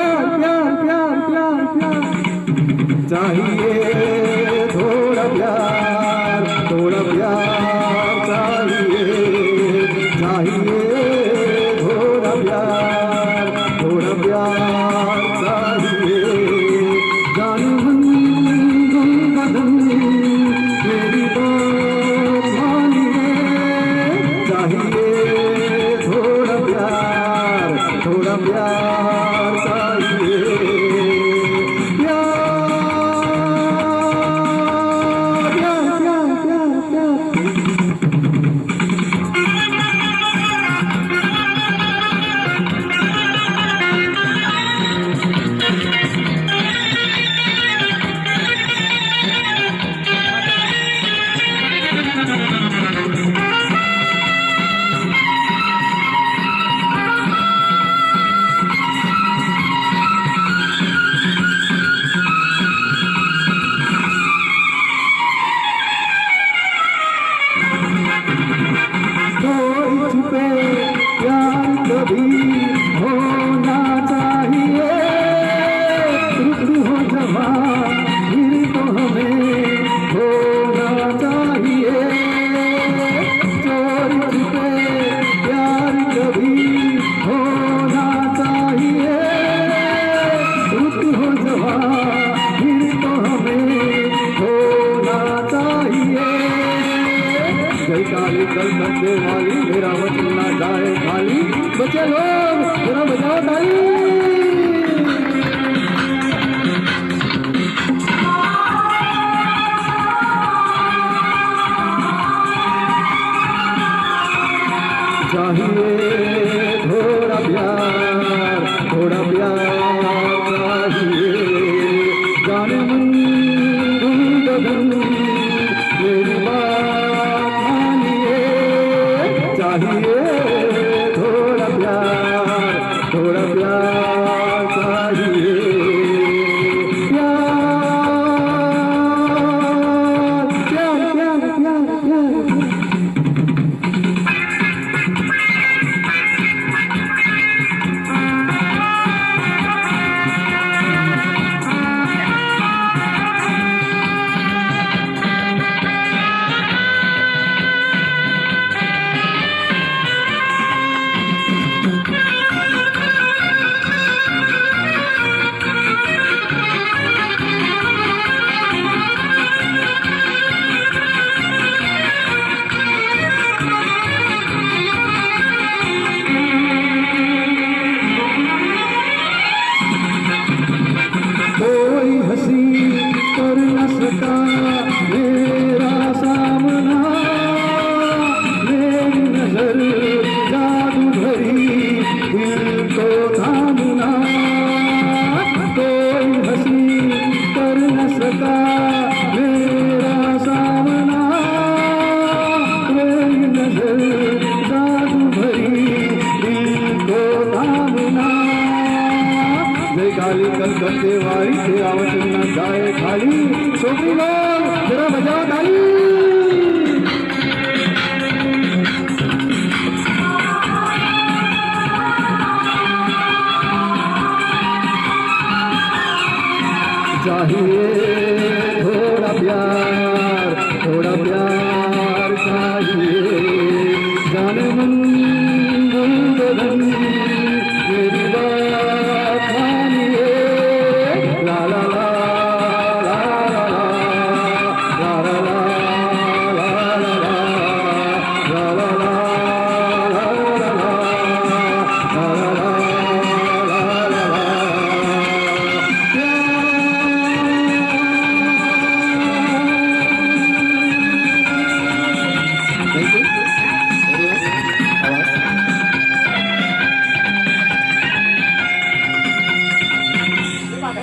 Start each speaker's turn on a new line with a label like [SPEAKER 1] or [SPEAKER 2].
[SPEAKER 1] प्यार प्यार प्यार प्यार प्यार चाहिए थोड़ा प्यार चाहिए चाहिए थोड़ा प्यार चाहिए जान मन बदन मेरी बात मानिए चाहिए थोड़ा प्यार चाहिए छुपे प्यार कभी होना चाहिए हो जवा फिर तो हमें होना चाहिए चोरी छुपे प्यार कभी होना चाहिए हो जवा फिर तो हमें होना चाहिए जय काली कल करने वाली मेरा वचन ना जाए खाली बच्चे लोग जरा बजाओ ताली चाहिए थोड़ा प्यार चाहिए जाने मन गगन मेरी बात मानिए चाहिए थोड़ा प्यार चाहिए कोई हंसी कर न सका मेरा सामना मेरी नजर जादू भरी दिल को थामना कोई हंसी कर न सका मेरा सामना मेरी नजर जादू भरी दिल को थामना जय काली कल करते वाली तेरा वचन न जाए खाली सोफी लोग जरा बजाओ ताली चाहिए